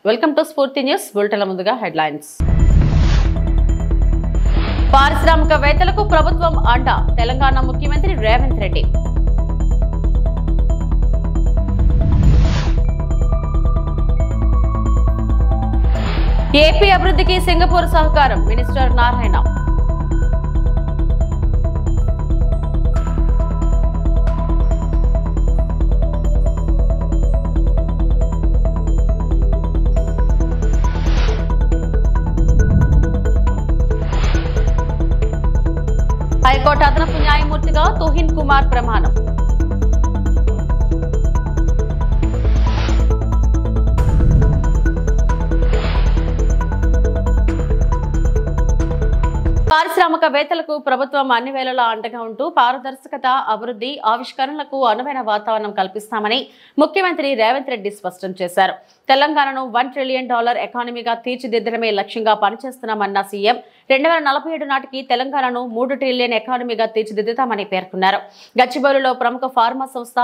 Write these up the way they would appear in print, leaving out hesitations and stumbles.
Welcome to స్ఫూర్తి news. బులెటిన్ల ముందుగా headlines. పారిశ్రామికవేత్తలకు ప్రభుత్వం అండ. తెలంగాణ ముఖ్యమంత్రి రేవంత్ రెడ్డి. ఏపీ అభివృద్ధికి సింగపూర్ సహకారం. మినిస్టర్ నారాయణ. హైకోర్టు అదనపు న్యాయమూర్తిగా తుహిన్ కుమార్ ప్రమాణం. పారిశ్రామికవేత్తలకు ప్రభుత్వం అన్ని వేళలా అండగా ఉంటూ పారదర్శకత, అభివృద్ధి, ఆవిష్కరణలకు అనువైన వాతావరణం కల్పిస్తామని ముఖ్యమంత్రి రేవంత్ రెడ్డి స్పష్టం చేశారు. తెలంగాణను $1 ట్రిలియన్ ఎకానమీగా తీర్చిదిద్దడమే లక్ష్యంగా పనిచేస్తున్నామన్న సీఎం 2047 నాటికి తెలంగాణను $3 ట్రిలియన్ ఎకానమీగా తీర్చిదిద్దుతామని పేర్కొన్నారు. గచ్చిబౌలిలో ప్రముఖ ఫార్మా సంస్థ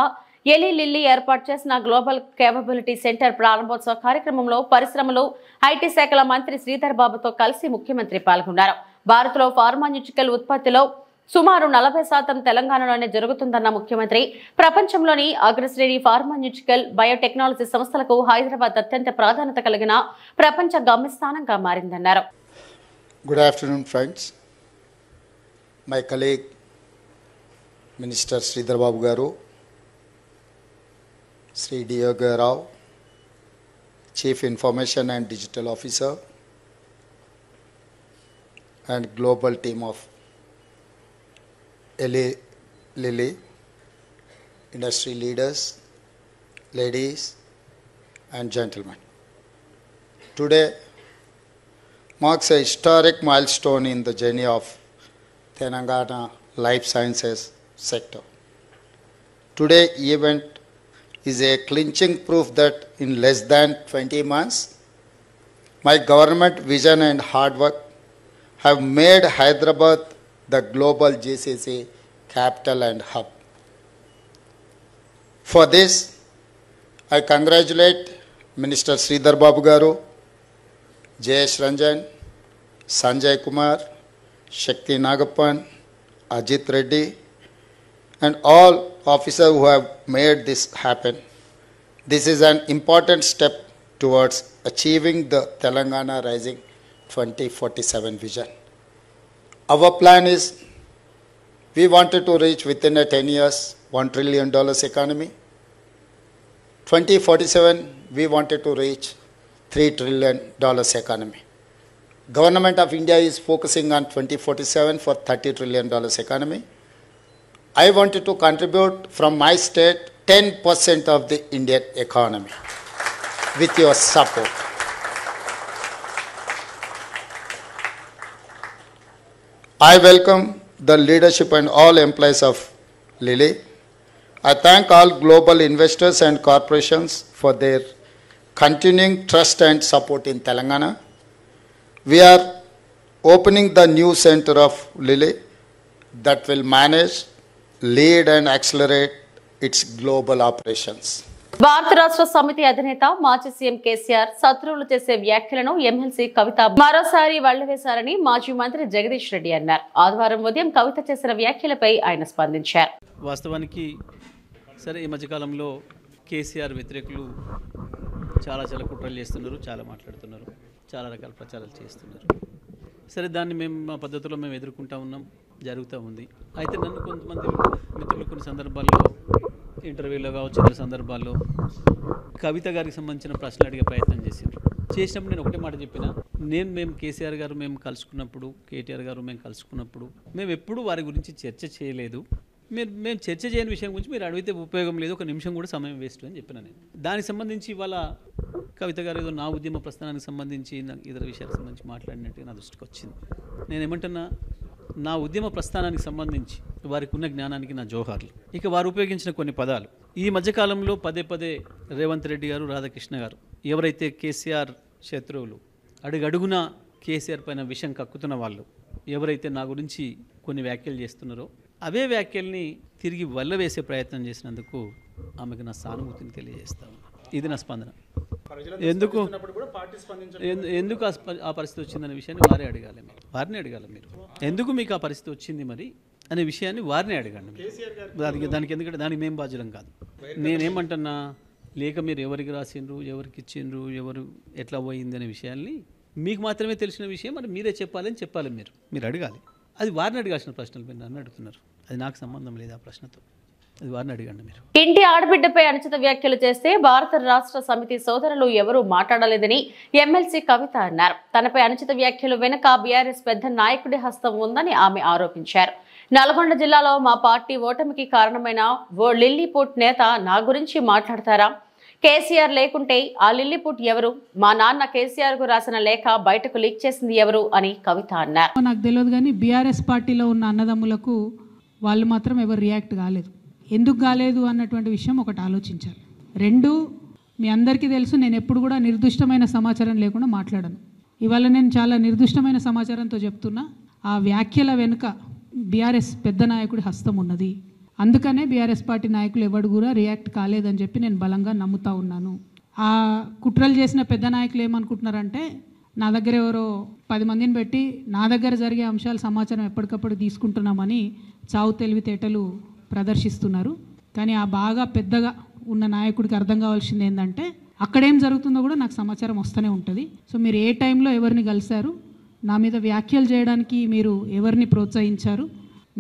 ఎలీ లిల్లీ ఏర్పాటు చేసిన గ్లోబల్ కేపబిలిటీ సెంటర్ ప్రారంభోత్సవ కార్యక్రమంలో పరిశ్రమలు, ఐటీ శాఖల మంత్రి శ్రీధర్ బాబుతో కలిసి ముఖ్యమంత్రి పాల్గొన్నారు. భారత్లో ఫార్మాన్యూటికల్ ఉత్పత్తిలో సుమారు 40% తెలంగాణలోనే జరుగుతుందన్న ముఖ్యమంత్రి ప్రపంచంలోని అగ్రశ్రేణి ఫార్మాన్యూటికల్ బయోటెక్నాలజీ సంస్థలకు హైదరాబాద్ అత్యంత ప్రాధాన్యత కలిగిన ప్రపంచ గమ్యస్థానంగా మారిందన్నారు. Good afternoon, friends. My colleague, Minister Sridhar Babu Garu, Sri D.O. Rao, Chief Information and Digital Officer, and global team of Eli Lilly, industry leaders, ladies and gentlemen. Today marks a historic milestone in the journey of Telangana life sciences sector. Today's event is a clinching proof that in less than 20 months, my government vision and hard work have made Hyderabad the global GCC capital and hub. For this, I congratulate Minister Sridhar Babu Garu, Jayesh Ranjan, Sanjay Kumar, Shakti Nagappan, Ajit Reddy, and all officers who have made this happen. This is an important step towards achieving the Telangana Rising 2047 vision. Our plan is, we wanted to reach within 10 years $1 trillion economy. 2047, we wanted to reach $3 trillion economy. Government of India is focusing on 2047 for $30 trillion economy. I wanted to contribute from my state 10% of the Indian economy with your support. I welcome the leadership and all employees of Lilly. I thank all global investors and corporations for their continuing trust and support in Telangana. We are opening the new center of Lilly that will manage, lead and accelerate its global operations. భారత రాష్ట్ర సమితి అధినేత మాజీ CM KCR శత్రువులు చేసే వ్యాఖ్యలను MLC కవిత మరోసారి వల్లవేశారని మాజీ మంత్రి జగదీష్ రెడ్డి అన్నారు. ఆదివారం ఉదయం కవిత చేసిన వ్యాఖ్యలపై ఆయన స్పందించారు. వాస్తవానికి సరే, ఈ మధ్యకాలంలో కేసీఆర్ వ్యతిరేకులు చాలా కుట్రలు చేస్తున్నారు, చాలా మాట్లాడుతున్నారు, చాలా రకాల ప్రచారాలు చేస్తున్నారు. సరే, దాన్ని మేము మా పద్ధతిలో మేము ఎదుర్కొంటా ఉన్నాం, జరుగుతూ ఉంది. అయితే నన్ను కొంతమంది మిత్రులు కొన్ని సందర్భాల్లో ఇంటర్వ్యూలో కావచ్చు, ఇతర సందర్భాల్లో కవిత గారికి సంబంధించిన ప్రశ్నలు అడిగే ప్రయత్నం చేసినప్పుడు నేను ఒకటే మాట చెప్పిన, మేము కేసీఆర్ గారు మేము కలుసుకున్నప్పుడు, కేటీఆర్ గారు మేము కలుసుకున్నప్పుడు మేము ఎప్పుడూ వారి గురించి చర్చ చేయలేదు. మేము చర్చ చేయని విషయం గురించి మీరు అడిగితే ఉపయోగం లేదు, ఒక నిమిషం కూడా సమయం వేస్ట్ అని చెప్పిన నేను. దానికి సంబంధించి ఇవాళ కవిత గారు ఏదో నా ఉద్యమ ప్రస్థానానికి సంబంధించి ఇతర విషయాలకు సంబంధించి మాట్లాడినట్టుగా నా దృష్టికి వచ్చింది. నేను ఏమంటున్నా, నా ఉద్యమ ప్రస్థానానికి సంబంధించి వారికి ఉన్న జ్ఞానానికి నా జోహార్లు. ఇక వారు ఉపయోగించిన కొన్ని పదాలు ఈ మధ్యకాలంలో పదే రేవంత్ రెడ్డి గారు, రాధాకృష్ణ గారు ఎవరైతే కేసీఆర్ శత్రువులు, అడుగడుగునా కేసీఆర్ పైన విషం కక్కుతున్న వాళ్ళు ఎవరైతే నా గురించి కొన్ని వ్యాఖ్యలు చేస్తున్నారో అవే వ్యాఖ్యల్ని తిరిగి వల్లవేసే ప్రయత్నం చేసినందుకు ఆమెకు నా సానుభూతిని తెలియజేస్తాను. ఇది నా స్పందన. ఎందుకు ఎందుకు ఆ పరిస్థితి వచ్చిందనే విషయాన్ని వారిని అడగాలి మీరు ఎందుకు మీకు ఆ పరిస్థితి వచ్చింది మరి అనే విషయాన్ని వారిని అడగండి. దానికి ఎందుకంటే దానికి మేము బాధ్యులం కాదు. నేనేమంటున్నా, లేక మీరు ఎవరికి రాసిండ్రు, ఎవరికి ఇచ్చిండ్రు, ఎవరు ఎట్లా పోయింది అనే విషయాన్ని మీకు మాత్రమే తెలిసిన విషయం మరి మీరే చెప్పాలి. మీరు అడగాలి. అది వారిని అడగాల్సిన ప్రశ్నలు మీరు నన్ను అడుగుతున్నారు. అది నాకు సంబంధం లేదు ఆ ప్రశ్నతో. అది వారిని అడగండి మీరు. ఇంటి ఆడబిడ్డపై అనుచిత వ్యాఖ్యలు చేస్తే భారత రాష్ట్ర సమితి సోదరులు ఎవరూ మాట్లాడలేదని ఎమ్మెల్సీ కవిత అన్నారు. తనపై అనుచిత వ్యాఖ్యలు వెనుక బీఆర్ఎస్ పెద్ద నాయకుడి హస్తం ఉందని ఆమె ఆరోపించారు. నల్గొండ జిల్లాలో మా పార్టీ ఓటమికి కారణమైన ఓ లిల్లీపుట్ నేత నా గురించి మాట్లాడతారా? కేసీఆర్ లేకుంటే ఆ లిల్లీపుట్ ఎవరు? మా నాన్న కేసీఆర్ కు రాసిన లేఖ బయటకు లీక్ చేసింది ఎవరు అని కవిత అన్నారు. నాకు తెలియదు కానీ బీఆర్ఎస్ పార్టీలో ఉన్న అన్నదమ్ములకు వాళ్ళు మాత్రం ఎవరు రియాక్ట్ కాలేదు. ఎందుకు కాలేదు అన్నటువంటి విషయం ఒకటి ఆలోచించాలి. రెండు, మీ అందరికీ తెలుసు, నేను ఎప్పుడు కూడా నిర్దిష్టమైన సమాచారం లేకుండా మాట్లాడను. ఇవాళ నేను చాలా నిర్దిష్టమైన సమాచారంతో చెప్తున్నా. ఆ వ్యాఖ్యల వెనుక బీఆర్ఎస్ పెద్ద నాయకుడి హస్తం ఉన్నది. అందుకనే బీఆర్ఎస్ పార్టీ నాయకులు ఎవరు కూడా రియాక్ట్ కాలేదని చెప్పి నేను బలంగా నమ్ముతా ఉన్నాను. ఆ కుట్రలు చేసిన పెద్ద నాయకులు ఏమనుకుంటున్నారంటే, నా దగ్గర ఎవరో 10 మందిని పెట్టి నా దగ్గర జరిగే అంశాల సమాచారం ఎప్పటికప్పుడు తీసుకుంటున్నామని చావు తెలివితేటలు ప్రదర్శిస్తున్నారు. కానీ ఆ బాగా పెద్దగా ఉన్న నాయకుడికి అర్థం కావాల్సింది ఏంటంటే, అక్కడేం జరుగుతుందో కూడా నాకు సమాచారం వస్తూనే ఉంటుంది. సో మీరు ఏ టైంలో ఎవరిని కలిశారు, నా మీద వ్యాఖ్యలు చేయడానికి మీరు ఎవరిని ప్రోత్సహించారు,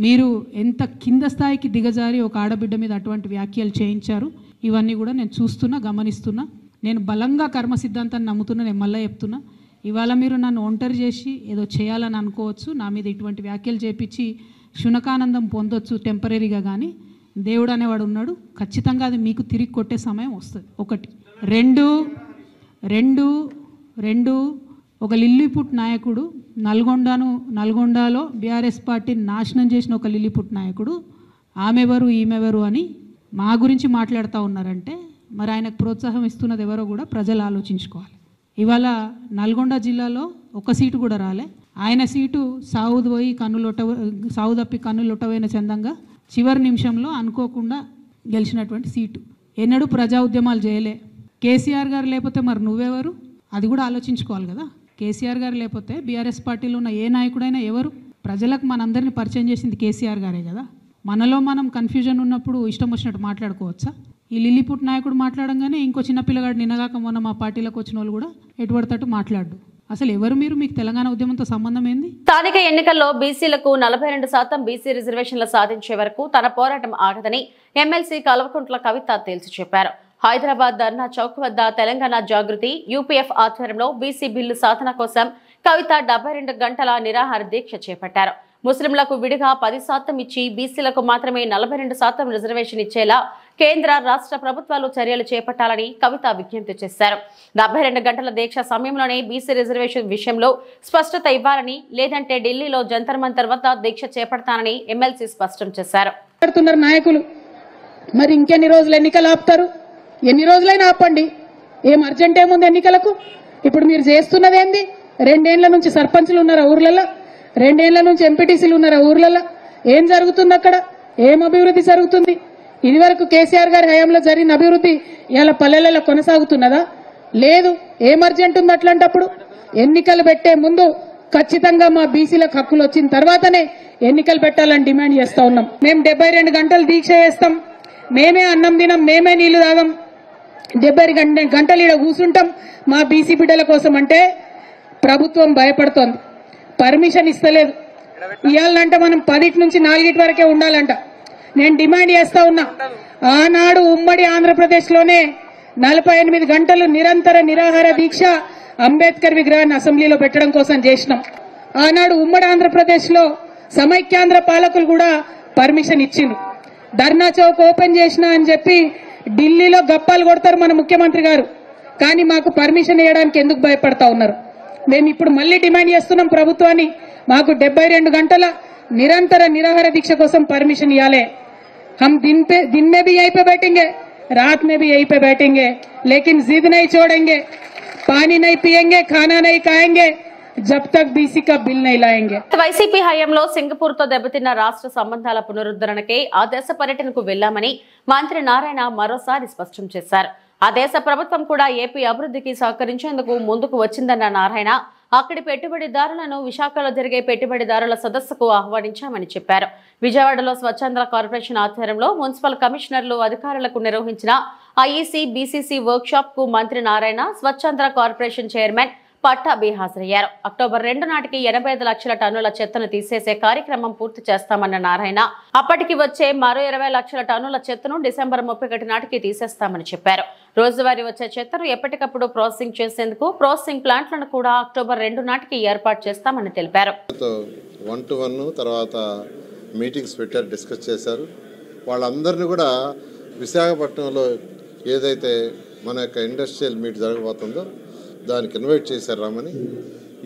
మీరు ఎంత కింద స్థాయికి దిగజారి ఒక ఆడబిడ్డ మీద అటువంటి వ్యాఖ్యలు చేయించారు, ఇవన్నీ కూడా నేను చూస్తున్నా, గమనిస్తున్నా. నేను బలంగా కర్మ సిద్ధాంతాన్ని నమ్ముతున్నా. నేను మళ్ళీ చెప్తున్నా, ఇవాళ మీరు నన్ను ఒంటరి చేసి ఏదో చేయాలని అనుకోవచ్చు, నా మీద ఇటువంటి వ్యాఖ్యలు చేపించి శునకానందం పొందొచ్చు టెంపరీగా, కానీ దేవుడు అనేవాడు ఉన్నాడు. ఖచ్చితంగా అది మీకు తిరిగి కొట్టే సమయం వస్తుంది. ఒకటి. రెండు ఒక లిల్లీపుట్ నాయకుడు, నల్గొండలో బీఆర్ఎస్ పార్టీని నాశనం చేసిన ఒక లిల్లీపుట్ నాయకుడు ఆమెవరు ఈమెవరు అని మా గురించి మాట్లాడుతూ ఉన్నారంటే, మరి ఆయనకు ప్రోత్సాహం ఇస్తున్నది ఎవరో కూడా ప్రజలు ఆలోచించుకోవాలి. ఇవాళ నల్గొండ జిల్లాలో ఒక సీటు కూడా రాలే. ఆయన సీటు సావు తప్పి కన్నులొట్టవైన చందంగా చివరి నిమిషంలో అనుకోకుండా గెలిచినటువంటి సీటు. ఎన్నడూ ప్రజా ఉద్యమాలు చేయలే. కేసీఆర్ గారు లేకపోతే మరి నువ్వెవరు? అది కూడా ఆలోచించుకోవాలి కదా. కేసీఆర్ గారు లేకపోతే బీఆర్ఎస్ పార్టీలో ఉన్న ఏ నాయకుడైనా ఎవరు? ప్రజలకు మనందరినీ పరిచయం చేసింది కేసీఆర్ గారే కదా. మనలో మనం కన్ఫ్యూజన్ ఉన్నప్పుడు ఇష్టం వచ్చినట్టు మాట్లాడుకోవచ్చా? ఈ లిల్లీపుట్ నాయకుడు మాట్లాడంగానే ఇంకో చిన్న పిల్లగాడు నిన్నగాక మొన్న మా పార్టీలోకి వచ్చిన వాళ్ళు కూడా ఎటుపడతట్టు మాట్లాడు. అసలు ఎవరు మీరు? మీకు తెలంగాణ ఉద్యమంతో సంబంధం ఏంది? స్థానిక ఎన్నికల్లో బీసీలకు 42% బీసీ రిజర్వేషన్లు సాధించే వరకు తన పోరాటం ఆగదని ఎమ్మెల్సీ కల్వకుంట్ల కవిత తేల్చి చెప్పారు. హైదరాబాద్ ధర్నా చౌక్ వద్ద తెలంగాణ జాగృతి యూపీఎఫ్ ఆధ్వర్యంలో బీసీ బిల్లు సాధన కోసం కవిత 72 గంటల నిరాహార దీక్ష చేపట్టారు. ముస్లింలకు విడిగా 10% ఇచ్చి బీసీలకు మాత్రమే 42% రిజర్వేషన్ ఇచ్చేలా కేంద్ర రాష్ట్ర ప్రభుత్వాలు చర్యలు చేపట్టాలని కవిత విజ్ఞప్తి చేశారు. 72 గంటల దీక్ష సమయంలోనే బీసీ రిజర్వేషన్ విషయంలో స్పష్టత ఇవ్వాలని, లేదంటే ఢిల్లీలో జంతర్ మంతర్ వద్ద దీక్ష చేపడతానని ఎమ్మెల్సీ స్పష్టం చేశారు. నాయకులు మరి ఇంకెన్ని రోజులు ఎన్నికలు ఆపుతారు? ఎన్ని రోజులైనా ఆపండి. ఏం అర్జెంట్ ఏముంది ఎన్నికలకు? ఇప్పుడు మీరు చేస్తున్నది ఏంది? 2 ఏళ్ల నుంచి సర్పంచ్లు ఉన్నారు ఊర్లలో, 2 ఏళ్ల నుంచి ఎంపీటీసీలు ఉన్నారు ఊర్లలో. ఏం జరుగుతుంది అక్కడ? ఏం అభివృద్ధి జరుగుతుంది? ఇదివరకు కేసీఆర్ గారి హయాంలో జరిగిన అభివృద్ధి ఇవాళ పల్లెలలో కొనసాగుతున్నదా? లేదు. ఏం అర్జెంట్ ఉంది అట్లాంటప్పుడు? ఎన్నికలు పెట్టే ముందు ఖచ్చితంగా మా బీసీలకు హక్కులు వచ్చిన తర్వాతనే ఎన్నికలు పెట్టాలని డిమాండ్ చేస్తా ఉన్నాం. మేము 72 గంటలు దీక్ష చేస్తాం. మేమే అన్నం తినం, మేమే నీళ్లు తాగం, 72 గంటలు ఈడ కూర్చుంటాం మా బీసీ బిడ్డల కోసం అంటే ప్రభుత్వం భయపడుతోంది, పర్మిషన్ ఇస్తలేదు. ఇవ్వాలంటే మనం 10 నుంచి 4 వరకే ఉండాలంట. నేను డిమాండ్ చేస్తా ఉన్నా, ఆనాడు ఉమ్మడి ఆంధ్రప్రదేశ్లోనే 48 గంటలు నిరంతర నిరాహార దీక్ష అంబేద్కర్ విగ్రహాన్ని అసెంబ్లీలో పెట్టడం కోసం చేసినాం. ఆనాడు ఉమ్మడి ఆంధ్రప్రదేశ్లో సమైక్యాంధ్ర పాలకులు కూడా పర్మిషన్ ఇచ్చిండ్రు. ధర్నా చౌక్ ఓపెన్ చేసినా అని చెప్పి ఢిల్లీలో గప్పాలు కొడతారు మన ముఖ్యమంత్రి గారు, కానీ మాకు పర్మిషన్ ఇవ్వడానికి ఎందుకు భయపడతా ఉన్నారు? మేము ఇప్పుడు మళ్ళీ డిమాండ్ చేస్తున్నాం ప్రభుత్వాన్ని, మాకు 72 గంటల निरंतर निराहार दीक्षा कोसम परमिशन इयाले। हम दिन में भी यहीं पे बैठेंगे, रात में भी यहीं पे बैठेंगे, लेकिन जिद नहीं छोड़ेंगे, पानी नहीं पिएंगे, खाना नहीं खाएंगे जब तक बीसी का बिल नहीं लाएंगे। వైసీపీ హయాంలో సింగపూర్ తో దెబ్బతిన్న రాష్ట్ర సంబంధాల పునరుద్ధరణకే ఆ దేశ పర్యటనకు వెళ్లామని మంత్రి నారాయణ మరోసారి స్పష్టం చేశారు. ఆ దేశ ప్రభుత్వం కూడా ఏపీ అభివృద్ధికి సహకరించేందుకు ముందుకు వచ్చిందన్న నారాయణ అక్కడి పెట్టుబడిదారులను విశాఖలో జరిగే పెట్టుబడిదారుల సదస్సుకు ఆహ్వానించామని చెప్పారు. విజయవాడలో స్వచ్ఛంద కార్పొరేషన్ ఆధ్వర్యంలో మున్సిపల్ కమిషనర్లు అధికారులకు నిర్వహించిన ఐఈసీ బీసీసీ వర్క్ షాప్ కు మంత్రి నారాయణ స్వచ్ఛంద కార్పొరేషన్ చైర్మన్ పట్టాభి హాజరయ్యారు. అక్టోబర్ 2 నాటికి 85 లక్షల టన్నుల చెత్తను తీసేసే కార్యక్రమం పూర్తి చేస్తామన్న నారాయణ అప్పటికి వచ్చే మరో 20 లక్షల టన్నుల చెత్తను డిసెంబర్ 31 నాటికి తీసేస్తామని చెప్పారు. రోజువారీ వచ్చే చెత్తను ఎప్పటికప్పుడు ప్రాసెసింగ్ చేసేందుకు ప్రాసెసింగ్ ప్లాంట్లను కూడా అక్టోబర్ 2 నాటికి ఏర్పాటు చేస్తామని తెలిపారు. 1-to-1 తర్వాత మీటింగ్స్ పెట్టారు, డిస్కస్ చేశారు. వాళ్ళందరినీ కూడా విశాఖపట్నంలో ఏదైతే మన యొక్క ఇండస్ట్రియల్ మీట్ జరగబోతుందో దానికి ఇన్వైట్ చేశారు రమ్మని.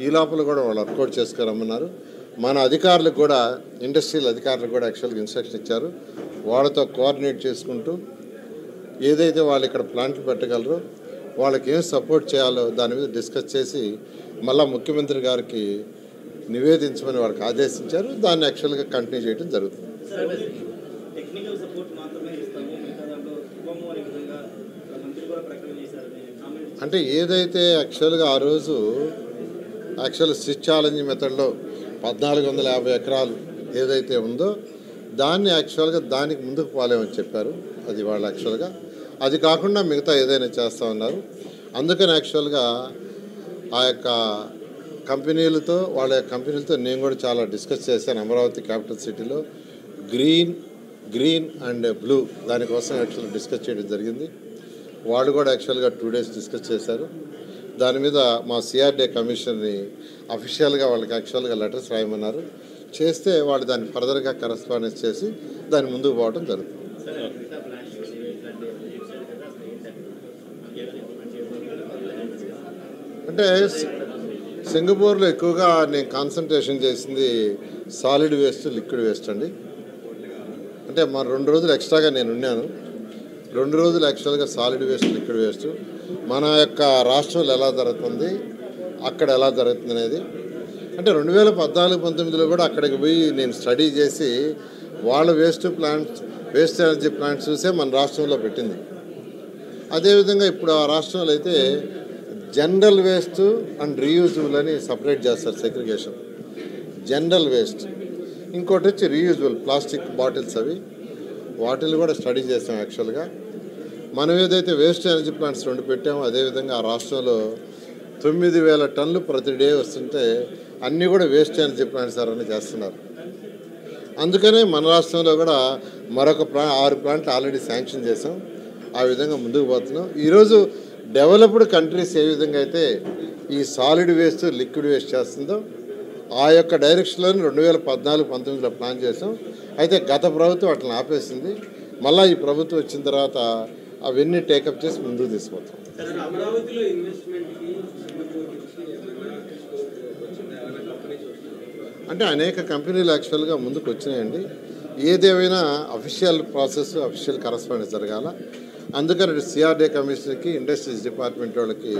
ఈ లోపల కూడా వాళ్ళు వర్కౌట్ చేసుకురమ్మన్నారు. మన అధికారులకు కూడా ఇండస్ట్రియల్ అధికారులకు కూడా యాక్చువల్గా ఇన్స్ట్రక్షన్ ఇచ్చారు. వాళ్ళతో కోఆర్డినేట్ చేసుకుంటూ ఏదైతే వాళ్ళు ఇక్కడ ప్లాంట్లు పెట్టగలరో వాళ్ళకి ఏం సపోర్ట్ చేయాలో దాని మీద డిస్కస్ చేసి మళ్ళీ ముఖ్యమంత్రి గారికి నివేదించమని వాళ్ళకి ఆదేశించారు. దాన్ని యాక్చువల్గా కంటిన్యూ చేయడం జరుగుతుంది. అంటే ఏదైతే యాక్చువల్గా ఆ రోజు స్విచ్ ఛాలెంజ్ మెథడ్లో 1450 ఎకరాలు ఏదైతే ఉందో దాన్ని యాక్చువల్గా దానికి ముందుకు పోలేమని చెప్పారు. అది వాళ్ళు యాక్చువల్గా అది కాకుండా మిగతా ఏదైనా చేస్తామన్నారు. అందుకని యాక్చువల్గా ఆ యొక్క కంపెనీలతో నేను కూడా చాలా డిస్కస్ చేశాను. అమరావతి క్యాపిటల్ సిటీలో గ్రీన్ అండ్ బ్లూ దానికోసం యాక్చువల్గా డిస్కస్ చేయడం జరిగింది. వాళ్ళు కూడా యాక్చువల్గా 2 days డిస్కస్ చేశారు. దాని మీద మా సిఆర్డీఏ కమిషన్ని అఫీషియల్గా వాళ్ళకి యాక్చువల్గా లెటర్స్ రాయమన్నారు. చేస్తే వాళ్ళు దాన్ని ఫర్దర్గా కరెస్పాండెన్స్ చేసి దాని ముందుకు పోవడం జరుగుతుంది. అంటే సింగపూర్లో ఎక్కువగా నేను కాన్సన్ట్రేషన్ చేసింది సాలిడ్ వేస్ట్, లిక్విడ్ వేస్ట్ అండి. అంటే మా 2 రోజులు ఎక్స్ట్రాగా నేను ఉన్నాను. 2 రోజులు యాక్చువల్గా సాలిడ్ వేస్ట్, లిక్విడ్ వేస్ట్ మన యొక్క రాష్ట్రంలో ఎలా జరుగుతుంది, అక్కడ ఎలా జరుగుతుంది అనేది. అంటే 2014-19లో కూడా అక్కడికి పోయి నేను స్టడీ చేసి వాళ్ళ వేస్ట్ ఎనర్జీ ప్లాంట్స్ చూసే మన రాష్ట్రంలో పెట్టింది. అదేవిధంగా ఇప్పుడు ఆ రాష్ట్రంలో అయితే జనరల్ వేస్ట్ అండ్ రీయూజబుల్ అని సపరేట్ చేస్తారు, సెగ్రిగేషన్. జనరల్ వేస్ట్, ఇంకోటి వచ్చి రీయూజబుల్ ప్లాస్టిక్ బాటిల్స్, అవి వాటిని కూడా స్టడీ చేస్తాం. యాక్చువల్గా మనం ఏదైతే వేస్ట్ ఎనర్జీ ప్లాంట్స్ 2 పెట్టామో అదేవిధంగా ఆ రాష్ట్రంలో 9000 టన్నులు ప్రతి డే వస్తుంటే అన్నీ కూడా వేస్ట్ ఎనర్జీ ప్లాంట్స్ అని చేస్తున్నారు. అందుకనే మన రాష్ట్రంలో కూడా మరొక 6 ప్లాంట్లు ఆల్రెడీ శాంక్షన్ చేసాం. ఆ విధంగా ముందుకు పోతున్నాం. ఈరోజు డెవలప్డ్ కంట్రీస్ ఏ విధంగా అయితే ఈ సాలిడ్ వేస్ట్, లిక్విడ్ వేస్ట్ చేస్తుందో ఆ యొక్క డైరెక్షన్లో 2014-19లో ప్లాన్ చేసాం. అయితే గత ప్రభుత్వం అట్లా ఆపేసింది. మళ్ళీ ఈ ప్రభుత్వం వచ్చిన తర్వాత అవన్నీ టేకప్ చేసి ముందుకు తీసుకుపోతాం. అంటే అనేక కంపెనీలు యాక్చువల్గా ముందుకు వచ్చినాయండి. ఏదేమైనా అఫీషియల్ ప్రాసెస్, అఫీషియల్ కరస్పాండెన్స్ జరగాల. అందుకని సిఆర్డీఏ కమిషనర్కి, ఇండస్ట్రీస్ డిపార్ట్మెంట్ వాళ్ళకి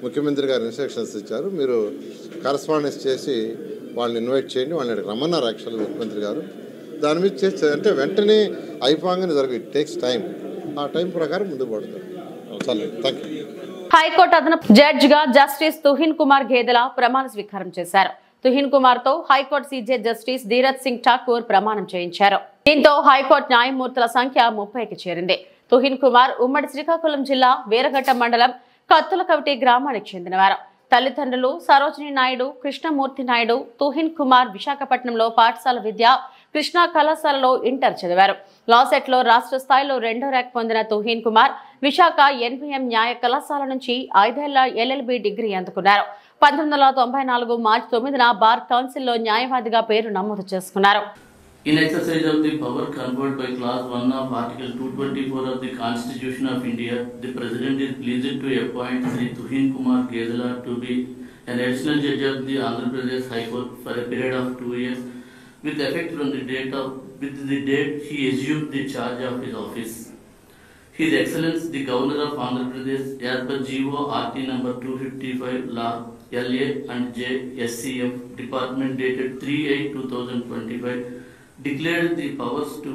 ముఖ్యమంత్రి గారు ఇన్స్ట్రక్షన్స్ ఇచ్చారు. మీరు కరస్పాండెన్స్ చేసి వాళ్ళని ఇన్వైట్ చేయండి, వాళ్ళని రమ్మన్నారు యాక్చువల్గా ముఖ్యమంత్రి గారు. దాని మీద చేస్తే అంటే వెంటనే అయిపోగానే జరగదు, ఇట్ టేక్స్ టైం. ఆ టైం ప్రకారం ముందుకు పడతారు. చాలా థ్యాంక్ యూ. హైకోర్టు అదనపు జడ్జిగా జస్టిస్ తుహిన్ కుమార్ గేదెల ప్రమాణ స్వీకారం చేశారు. తుహిన్ కుమార్ తో high court CJ justice Dhiraj Singh Thakur ప్రమాణం చేయించారు. దీంతో హైకోర్టు న్యాయమూర్తుల సంఖ్య 30కి చేరింది. తుహిన్ కుమార్ ఉమ్మడి శ్రీకాకుళం జిల్లా వీరఘట్ట మండలం కత్తులకవిటి గ్రామానికి చెందినవారు. తల్లిదండ్రులు సరోజిని నాయుడు, కృష్ణమూర్తి నాయుడు. తుహిన్ కుమార్ విశాఖపట్నంలో పాఠశాల విద్య, కృష్ణా కళాశాలలో ఇంటర్ చదివారు. లాసెట్ లో రాష్ట్ర స్థాయిలో 2వ ర్యాంక్ పొందిన తుహిన్ కుమార్ విశాఖ ఎన్బిఎం న్యాయ కళాశాల నుంచి 5 ఏళ్ల ఎల్ఎల్బి డిగ్రీ అందుకున్నారు. 1994 మార్చి 9న బార్ కౌన్సిల్లో న్యాయవాదిగా పేరు నమోదు చేసుకున్నారు. In exercise of the power conferred by Clause 1 of Article 224 of the Constitution of India, the President is pleased to appoint Sri Tuhin Kumar Gedela to be an additional judge of the Andhra Pradesh High Court for a period of 2 years, with effect from the date he assumed the charge of his office. His Excellence the Governor of Andhra Pradesh, as per GO RT number 255 Law LA and J SCM Department dated 3/8/2025, declared the powers to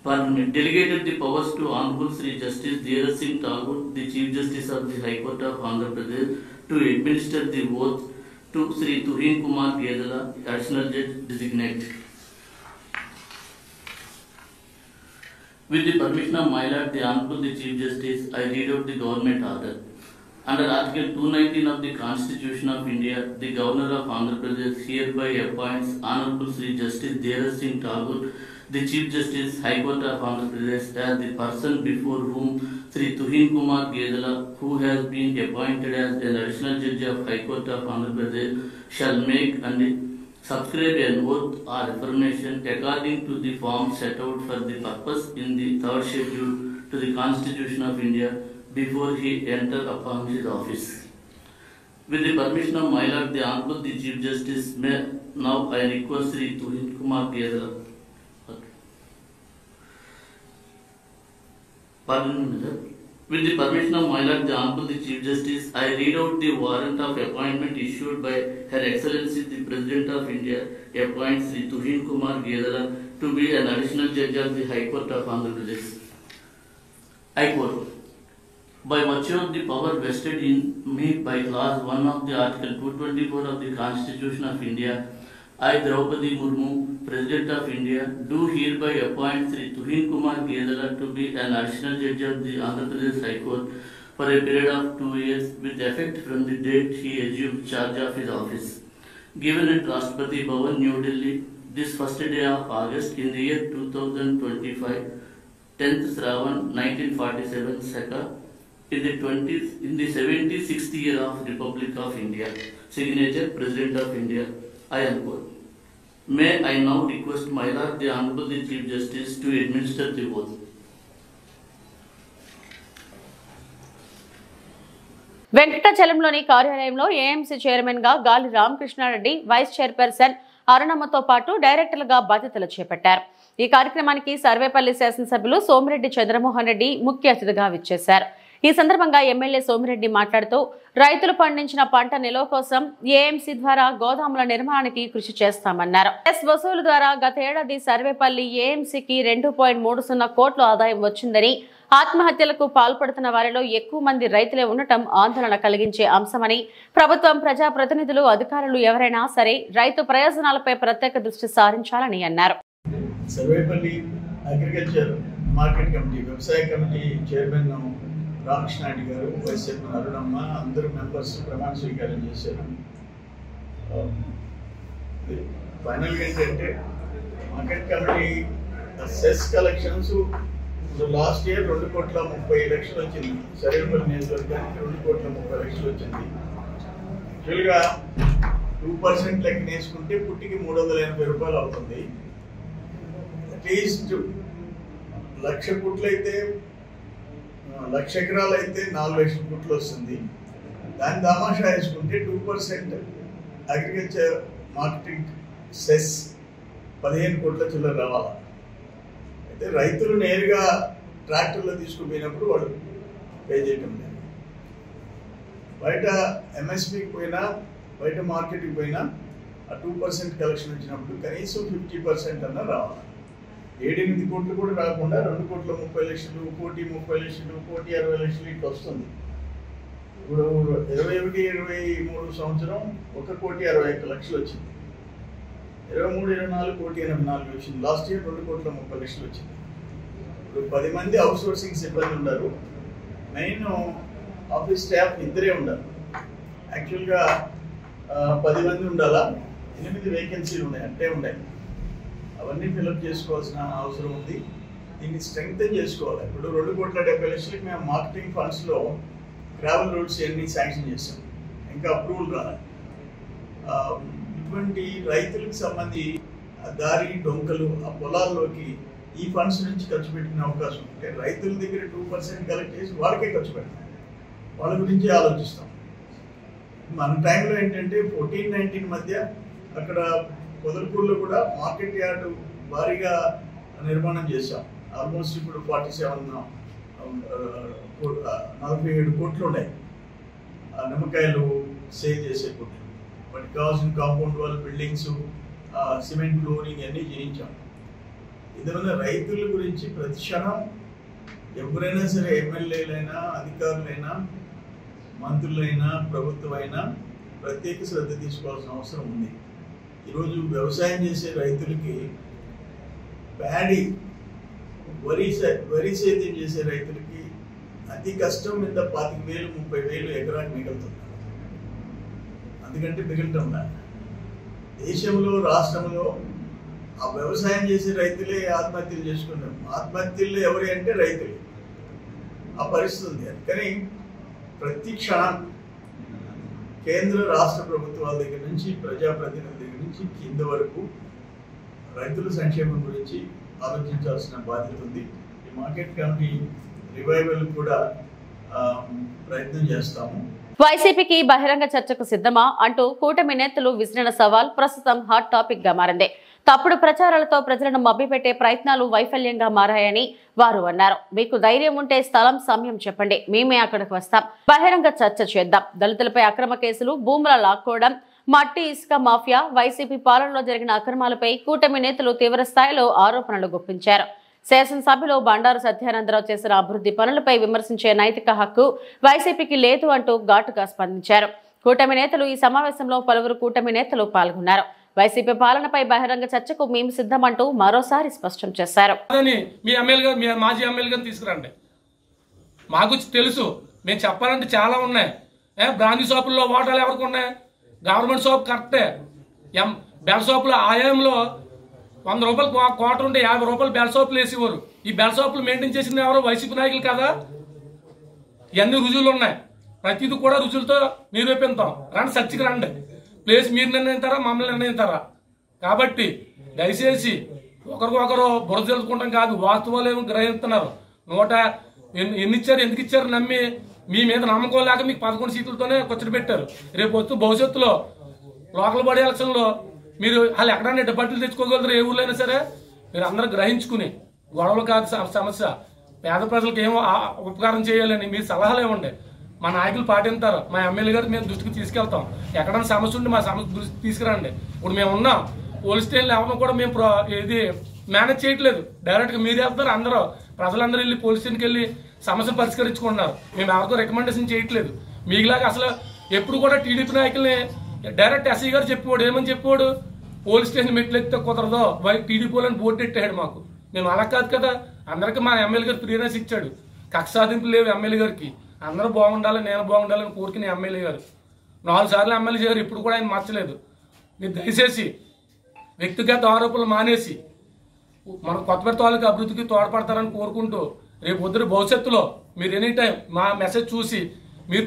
delegated the powers to Honorable Sri Justice Dheeraj Singh Thakur, the Chief Justice of the High Court of Andhra Pradesh, to administer the oath to Sri Tuhin Kumar Gedala, Additional Judge Designate. With the permission of my Lord, the Honorable the Chief Justice, I read out the government order. Under Article 219 of the Constitution of India, the Governor of Andhra Pradesh hereby appoints Honorable Sri Justice Dheeraj Singh Thakur, the Chief Justice, High Court of Andhra Pradesh, as the person before whom Sri Tuhin Kumar Gedala, who has been appointed as an Additional Judge of High Court of Andhra Pradesh, shall make and subscribe an oath or affirmation according to the form set out for the purpose in the third schedule to the Constitution of India before he enter upon his office. With the permission of my Lord, the Honorable the Chief Justice, may now I request Sri Tuhin Kumar Gedala. Pardon me, sir. With the permission of my Lord, the Honorable the Chief Justice, I read out the warrant of appointment issued by Her Excellency the President of India, appoints Sri Tuhin Kumar Gedala to be an Additional Judge of the High Court of Andhra Pradesh. I quote, by virtue of the power vested in me by Clause 1 of the Article 224 of the Constitution of India, I, Draupadi Murmu, President of India, do hereby appoint Sri Tuhin Kumar Gedala to be an Additional Judge of the Andhra Pradesh High Court for a period of 2 years with effect from the date he assumed charge of his office. Given at Rashtrapati Bhavan, New Delhi, this first day of August in the year 2025, 10th Shravan 1947, Saka, in the 76th year of Republic of India. Signature, President of India. I unquote. May I now request my Lord, the Honorable the Chief Justice, to administer the oath. వెంకటాచలంలోని కార్యాలయంలో AMC chairman గా గాలి Ramakrishna Reddy, vice chairperson అరుణమ్మతో పాటు డైరెక్టర్లుగా బాధ్యతలు చేపట్టారు. ఈ కార్యక్రమానికి సర్వేపల్లి శాసనసభ్యులు సోమిరెడ్డి చంద్రమోహన్ రెడ్డి ముఖ్య అతిథిగా విచ్చేశారు. ఈ సందర్భంగా ఎమ్మెల్యే సోమిరెడ్డి మాట్లాడుతూ రైతులు పండించిన పంట నిల్వ కోసం ఏఎంసీ ద్వారా గోదాముల నిర్మాణానికి కృషి చేస్తామన్నారు. ఎస్ వసూలు ద్వారా గత ఏడాది సర్వేపల్లి ఏఎంసీకి 2.30 కోట్ల ఆదాయం వచ్చిందని, ఆత్మహత్యలకు పాల్పడుతున్న వారిలో ఎక్కువ మంది రైతులే ఉండటం ఆందోళన కలిగించే అంశమని, ప్రభుత్వం, ప్రజాప్రతినిధులు, అధికారులు ఎవరైనా సరే రైతు ప్రయోజనాలపై ప్రత్యేక దృష్టి సారించాలని అన్నారు. సర్వేపల్లి అగ్రికల్చర్ మార్కెట్ కమిటీ, వ్యవసాయ కమిటీ చైర్మన్ రామకృష్ణారెడ్డి గారు, వైస్ చైర్మన్ అరుణమ్మ, అందరూ మెంబర్స్ ప్రమాణ స్వీకారం చేశారు. ఫైనల్గా ఏంటంటే market committee cess collections last year 2,30,00,000 వచ్చింది. సర్వేపల్లి నియోజకవర్గానికి 2,30,00,000 వచ్చింది. యాక్చువల్గా 2% లెక్క వేసుకుంటే పుట్టికి 380 రూపాయలు అవుతుంది. అట్లీస్ట్ 1,00,000 పుట్లు అయితే 1,00,000 ఎకరాలు అయితే 4,00,000 పుట్లు వస్తుంది. దాని దామాషా వేసుకుంటే 2% అగ్రికల్చర్ మార్కెటింగ్ సెస్ 15 కోట్ల చిల్లర రావాలి. అయితే రైతులు నేరుగా ట్రాక్టర్లో తీసుకుపోయినప్పుడు వాళ్ళు పే చేయటం లేదు. బయట ఎంఎస్పీకి పోయినా, బయట మార్కెట్కి పోయినా ఆ 2% కలెక్షన్ వచ్చినప్పుడు కనీసం 50% అన్నా రావాలి. 7-8 కోట్లు కూడా రాకుండా 2,30,00,000, 1,30,00,000, 1,60,00,000 ఇట్లా వస్తుంది. ఇప్పుడు 21-23 సంవత్సరం 1,61,00,000 వచ్చింది. 23-24 1,84,00,000 వచ్చింది. లాస్ట్ ఇయర్ 2,30,00,000 వచ్చింది. ఇప్పుడు 10 మంది అవుట్సోర్సింగ్ సిబ్బంది ఉన్నారు. మెయిన్ ఆఫీస్ స్టాఫ్ ఇద్దరే ఉండాలి. యాక్చువల్గా 10 మంది ఉండాలా, 8 వేకెన్సీలు ఉన్నాయి, అంటే ఉన్నాయి. అవన్నీ ఫిలప్ చేసుకోవాల్సిన అవసరం ఉంది. దీన్ని స్ట్రెంగ్తన్ చేసుకోవాలి. ఇప్పుడు 2,70,00,000 మేము మార్కెటింగ్ ఫండ్స్లో గ్రావెల్ రోడ్స్ అన్ని శాంక్షన్ చేస్తాం. ఇంకా అప్రూవల్ రావాలి. ఇటువంటి రైతులకు సంబంధించి దారి డొంకలు ఆ పొలాల్లోకి ఈ ఫండ్స్ నుంచి ఖర్చు పెట్టిన అవకాశం ఉంటే రైతుల దగ్గర 2% కలెక్ట్ చేసి వాళ్ళకే ఖర్చు పెడతాం. వాళ్ళ గురించి ఆలోచిస్తాం. మన టైంలో ఏంటంటే 14-19 మధ్య అక్కడ పొదలకూరులో కూడా మార్కెట్ యార్డు భారీగా నిర్మాణం చేశాం. ఆల్మోస్ట్ ఇప్పుడు 47 కోట్లు ఉన్నాయి. నిమ్మకాయలు సేల్ చేసే కోట్లు. వాటికి కావాల్సిన compound wall, buildings, cement flooring అన్నీ చేయించాం. ఏదైనా రైతుల గురించి ప్రతి క్షణం ఎవరైనా సరే ఎమ్మెల్యేలైనా అధికారులైనా మంత్రులైనా ప్రభుత్వం అయినా ప్రత్యేక శ్రద్ధ తీసుకోవాల్సిన అవసరం ఉంది. ఈరోజు వ్యవసాయం చేసే రైతులకి ప్యాడీ వరి సేద్యం చేసే రైతులకి అతి కష్టం మీద 25,000 30,000 ఎకరానికి మిగులుతుంది. అందుకంటే మిగలటం దేశంలో రాష్ట్రంలో ఆ వ్యవసాయం చేసే రైతులే ఆత్మహత్యలు చేసుకుంటారు. ఆత్మహత్యలు ఎవరి అంటే రైతులు. ఆ పరిస్థితి ఉంది. అందుకని ప్రతి క్షణం కేంద్ర రాష్ట్ర ప్రభుత్వాల దగ్గర నుంచి ప్రజాప్రతినిధుల దగ్గర నుంచి కింద వరకు రైతుల సంక్షేమం గురించి ఆలోచించాల్సిన బాధ్యత ఉంది. ఈ మార్కెట్ కమిటీ రివైవల్ కూడా ప్రయత్నం చేస్తాము. వైసీపీకి బహిరంగ చర్చకు సిద్ధమా అంటూ కూటమి నేతలు విసిరిన సవాల్ ప్రస్తుతం హాట్ టాపిక్ గా మారింది. తప్పుడు ప్రచారాలతో ప్రజలను మభ్యపెట్టే ప్రయత్నాలు వైఫల్యంగా మారాయని వారు అన్నారు. మీకు ధైర్యం ఉంటే స్థలం సమయం చెప్పండి, మేమే అక్కడికి వస్తాం, బహిరంగ చర్చ చేద్దాం. దళితులపై అక్రమ కేసులు, భూముల లాక్కోవడం, మట్టి ఇసుక మాఫియా, వైసీపీ పాలనలో జరిగిన అక్రమాలపై కూటమి నేతలు తీవ్ర స్థాయిలో ఆరోపణలు గుప్పించారు. శాసనసభలో బండారు సత్యానందరావు చేసిన అభివృద్ధి పనులపై విమర్శించే నైతిక హక్కు వైసీపీకి లేదు అంటూ ఘాటుగా స్పందించారు. కూటమి నేతలు ఈ సమావేశంలో పలువురు కూటమి నేతలు పాల్గొన్నారు. వైసీపీ పాలనపై బహిరంగ చర్చకు మేము సిద్ధమంటూ మరోసారి స్పష్టం చేశారు. మాజీ ఎమ్మెల్యే తీసుకురండి, మాకు తెలుసు, మేము చెప్పాలంటే చాలా ఉన్నాయి. బ్రాందీ షాపుల్లో ఓటాలు ఎవరికి ఉన్నాయి? గవర్నమెంట్ షాప్ కరెక్టే. బెల్ షాపులు ఆయాంలో 100 రూపాయలు క్వార్టర్ ఉంటే 50 రూపాయలు బెల్ షాపులు వేసేవారు. ఈ బెల్ షాపులు మెయింటైన్ చేసిన ఎవరో వైసీపీ నాయకులు కదా. ఇవన్నీ రుజువులు ఉన్నాయి. ప్రతిదీ కూడా రుజువులతో నిరూపిస్తాం. రండి, చర్చకి రండి. ప్లేస్ మీరు నిర్ణయిస్తారా, మమ్మల్ని నిర్ణయిస్తారా? కాబట్టి దయచేసి ఒకరికొకరు బురద తెలుసుకుంటాం కాదు, వాస్తవాలు ఏమో గ్రహిస్తున్నారు. ఎన్ని ఇచ్చారు, ఎందుకు ఇచ్చారు నమ్మి మీ మీద నమ్మకం లేక మీకు 11 సీట్లతోనే కూర్చొని పెట్టారు. రేపు వస్తూ భవిష్యత్తులో లోకల్ బాడీ ఎలక్షన్లో మీరు వాళ్ళు ఎక్కడైనా డబ్బులు తెచ్చుకోగలరు. ఏ ఊళ్ళో అయినా సరే మీరు అందరూ గ్రహించుకుని, గొడవలు కాదు సమస్య, పేద ప్రజలకు ఏమో ఉపకారం చేయాలని మీరు సలహాలు ఇవ్వండి. మా నాయకులు పాటింటారు. మా ఎమ్మెల్యే గారు మేము దృష్టికి తీసుకెళ్తాం. ఎక్కడైనా సమస్య ఉంటే మా సమస్య దృష్టికి తీసుకురండి. ఇప్పుడు మేము ఉన్నాం, పోలీస్ స్టేషన్లు ఎవరిని కూడా మేము ఇది మేనేజ్ చేయట్లేదు. డైరెక్ట్గా మీరు వెళ్తారు, అందరూ ప్రజలందరూ వెళ్ళి పోలీస్ స్టేషన్కి వెళ్ళి సమస్యలు పరిష్కరించుకుంటున్నారు. మేము ఎవరికో రికమెండేషన్ చేయట్లేదు. మీకులాగా అసలు ఎప్పుడు కూడా టీడీపీ నాయకుల్ని డైరెక్ట్ ఎస్ఐ గారు చెప్పేవాడు. ఏమని చెప్పేవాడు? పోలీస్ స్టేషన్ మెట్లు ఎత్తే కుదరదో టీడీపీ వాళ్ళని బోర్డు ఎట్టాడు మాకు. మేము అలా కాదు కదా. అందరికీ మా ఎమ్మెల్యే గారు ప్రియనెస్ ఇచ్చాడు. కక్ష సాధింపులు లేవు ఎమ్మెల్యే గారికి. అందరూ బాగుండాలి, నేను బాగుండాలని కోరుకునే ఎమ్మెల్యే గారు 4 సార్లు ఎమ్మెల్యే గారు ఇప్పుడు కూడా ఆయన మార్చలేదు. మీరు దయచేసి వ్యక్తిగత ఆరోపణలు మానేసి మన కొత్తపేట తాలూకా అభివృద్ధికి తోడ్పడతారని కోరుకుంటూ రేపు పొద్దున భవిష్యత్తులో మీరు ఎనీ టైం మా మెసేజ్ చూసి మీరు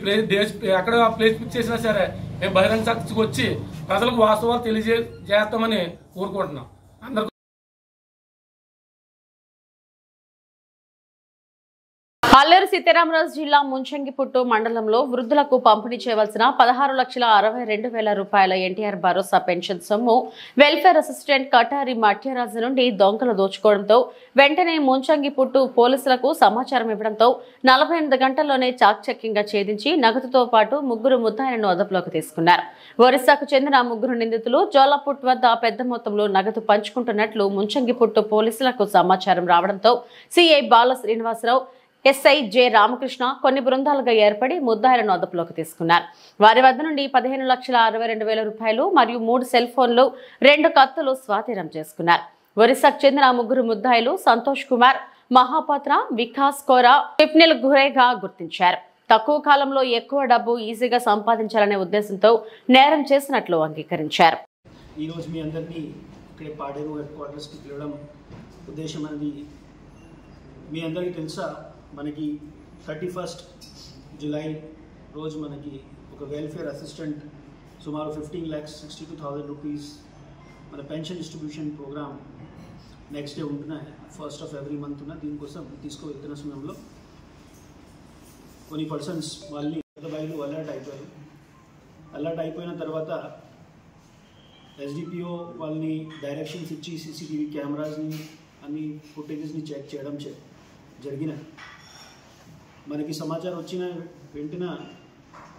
ఎక్కడ ప్లేస్ పిక్ చేసినా సరే మేము బహిరంగ చర్చకు వచ్చి ప్రజలకు వాస్తవాలు తెలియజేస్తామని కోరుకుంటున్నాం. అందరూ అల్లూరు సీతారామరాజు జిల్లా ముంచంగిపుట్టు మండలంలో వృద్ధులకు పంపిణీ చేయవలసిన 16,62,000 రూపాయల ఎన్టీఆర్ భరోసా పెన్షన్ సొమ్ము వెల్ఫేర్ అసిస్టెంట్ కటారి మట్యరాజు నుండి దొంగలు దోచుకోవడంతో వెంటనే ముంచంగిపుట్టు పోలీసులకు సమాచారం ఇవ్వడంతో 48 గంటల్లోనే చాకచక్యంగా ఛేదించి నగదుతో పాటు 3 ముద్దాయిలను అదుపులోకి తీసుకున్నారు. ఒరిస్సాకు చెందిన 3 నిందితులు జోలపుట్ వద్ద పెద్ద మొత్తంలో నగదు పంచుకుంటున్నట్లు ముంచంగిపుట్టు పోలీసులకు సమాచారం రావడంతో సిఐ బాల శ్రీనివాసరావు, ఎస్ఐ జె రామకృష్ణ కొన్ని బృందాలుగా ఏర్పడి ముద్దాయిలను అదుపులోకి తీసుకున్నారు. వారి వద్ద నుండి 15,62,000 రూపాయలు మరియు 3 సెల్ ఫోన్లు, 2 కత్తులు స్వాధీనం చేసుకున్నారు. ఒరిస్సాకు చెందిన 3 ముద్దాయిలు సంతోష్ కుమార్, మహాపాత్ర, వికాస్ కోరా, టిప్నిల్ గురేగా గుర్తించారు. తక్కువ కాలంలో ఎక్కువ డబ్బు ఈజీగా సంపాదించాలనే ఉద్దేశంతో నేరం చేసినట్లు అంగీకరించారు. ఈ రోజు మీ అందరినీ ఇక్కడ పాడేరు హెడ్ క్వార్టర్స్కి పిలవడం ఉద్దేశం అనేది మీ అందరికీ తెలుసా. మనకి 31 జూలై రోజు మనకి ఒక వెల్ఫేర్ అసిస్టెంట్ సుమారు 15,62,000 రూపీస్ మన pension distribution programme next day ఉంటున్న 1st of every month ఉన్న దీనికోసం తీసుకువెళ్తున్న సమయంలో కొన్ని పర్సన్స్ వాళ్ళని బయలు అలర్ట్ అయిపోయారు. అలర్ట్ అయిపోయిన తర్వాత ఎస్డిపిఓ వాళ్ళని డైరెక్షన్స్ ఇచ్చి సీసీటీవీ కెమెరాస్ని అన్ని ఫుటేజెస్ని చెక్ చేయడం జరిగినాయి. మనకి సమాచారం వచ్చిన వెంటనే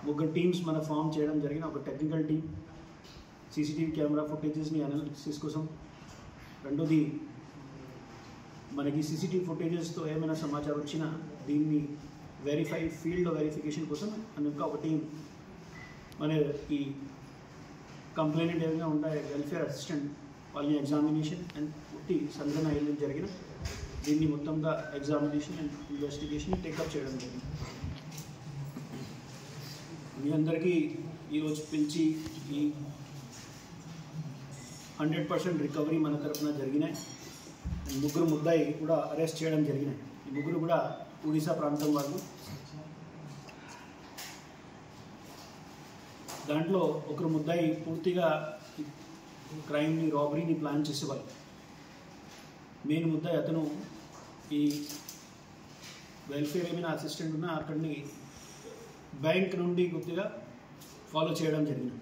3 టీమ్స్ మన ఫామ్ చేయడం జరిగిన. ఒక టెక్నికల్ టీమ్ సీసీటీవీ కెమెరా ఫుటేజెస్ని అనాలిసిస్ కోసం, రెండోది మనకి సీసీటీవీ ఫుటేజెస్తో ఏమైనా సమాచారం వచ్చినా దీన్ని ఫీల్డ్ వెరిఫికేషన్ కోసం అందుక ఒక టీం మన ఈ కంప్లైంట్ ఏమైనా ఉంటాయి వెల్ఫేర్ అసిస్టెంట్ వాళ్ళని ఎగ్జామినేషన్ అండ్ పుట్టి సంఘటన ఏం జరిగిన దీన్ని మొత్తంగా ఎగ్జామినేషన్ అండ్ ఇన్వెస్టిగేషన్ టేకప్ చేయడం జరిగింది. మీ అందరికీ ఈరోజు పిలిచి ఈ 100% రికవరీ మన తరఫున జరిగినాయి. ముగ్గురు ముద్దాయి కూడా అరెస్ట్ చేయడం జరిగినాయి. ఈ ముగ్గురు కూడా ఒడిశా ప్రాంతం వాళ్ళు. దాంట్లో ఒకరు ముద్దాయి పూర్తిగా క్రైమ్ని రాబరీని ప్లాన్ చేసేవాళ్ళు. మెయిన్ ముద్దాయి అతను ఈ వెల్ఫేర్ ఏమైనా అసిస్టెంట్ ఉన్నా అక్కడిని బ్యాంక్ నుండి కొద్దిగా ఫాలో చేయడం జరిగింది.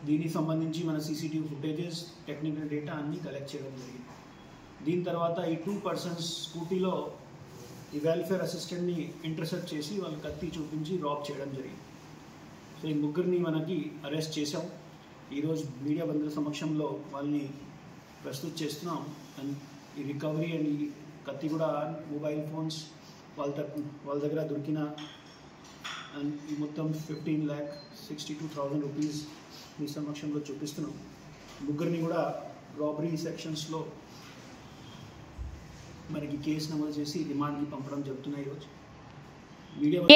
దీనికి సంబంధించి మన సీసీటీవీ ఫుటేజెస్ టెక్నికల్ డేటా అన్నీ కలెక్ట్ చేయడం జరిగింది. దీని తర్వాత ఈ 2 persons స్కూటీలో ఈ వెల్ఫేర్ అసిస్టెంట్ని ఇంటర్సెప్ట్ చేసి వాళ్ళు కత్తి చూపించి రాబ్ చేయడం జరిగింది. సో ఈ ముగ్గురిని మనకి అరెస్ట్ చేసాం. ఈరోజు మీడియా బంధువుల సమక్షంలో వాళ్ళని ప్రస్తుతం చేస్తున్నాం. అండ్ ఈ రికవరీ అండ్ ఈ కత్తి కూడా మొబైల్ ఫోన్స్ వాళ్ళ దగ్గర దొరికిన అండ్ ఈ మొత్తం 15,62,000 రూపీస్ మీ సమక్షంలో చూపిస్తున్నాం. ముగ్గురిని కూడా రాబరీ సెక్షన్స్లో మనకి కేసు నమోదు చేసి రిమాండ్కి పంపడం జరుగుతున్నాయి. ఈరోజు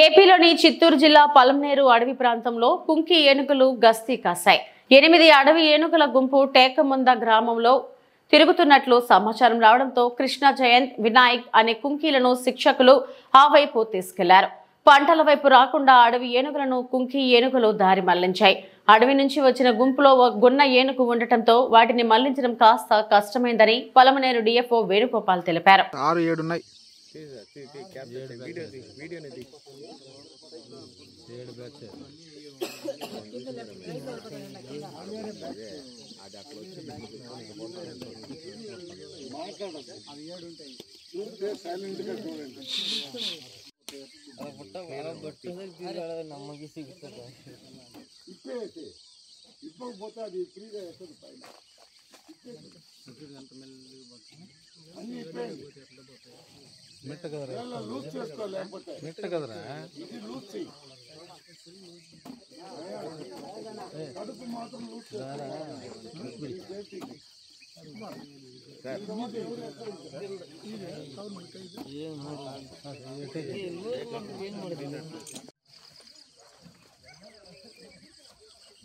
ఏపీలోని చిత్తూరు జిల్లా పలమనేరు అడవి ప్రాంతంలో కుంకి ఏనుగులు గస్తీ కాశాయి. 8 అడవి ఏనుగుల గుంపు టేకముంద గ్రామంలో తిరుగుతున్నట్లు సమాచారం రావడంతో కృష్ణ జయంత్, వినాయక్ అనే కుంకీలను శిక్షకులు ఆ వైపు తీసుకెళ్లారు. పంటల వైపు రాకుండా అడవి ఏనుగులను కుంకి ఏనుగులు దారి మళ్లించాయి. అడవి నుంచి వచ్చిన గుంపులో ఒక గున్న ఏనుగు ఉండటంతో వాటిని మళ్లించడం కాస్త కష్టమైందని పలమనేరు డిఎఫ్ఓ వేణుగోపాల్ తెలిపారు. 6-7 ఉన్నాయి. మెట్ట కదరా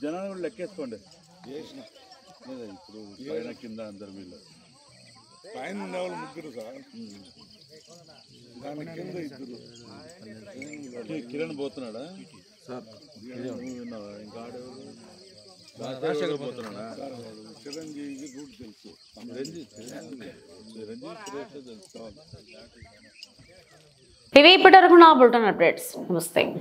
జనాలు కూడా లెక్కేసుకోండి. ఇప్పుడు పైన కింద అందరు వీళ్ళు పైన ఉండేవాళ్ళు ముగ్గురు సార్, దాని కింద 2. కిరణ్ పోతున్నాడా సార్? విన్నావా? ఇంకా రాజశేఖర్ పోతున్నాడా? చిరంజీవి రూట్ తెలుసు. చిరంజీవి తెలుసు. ఇవి ఇప్పటివరకు నా బులెటిన్ అప్డేట్స్. నమస్తే.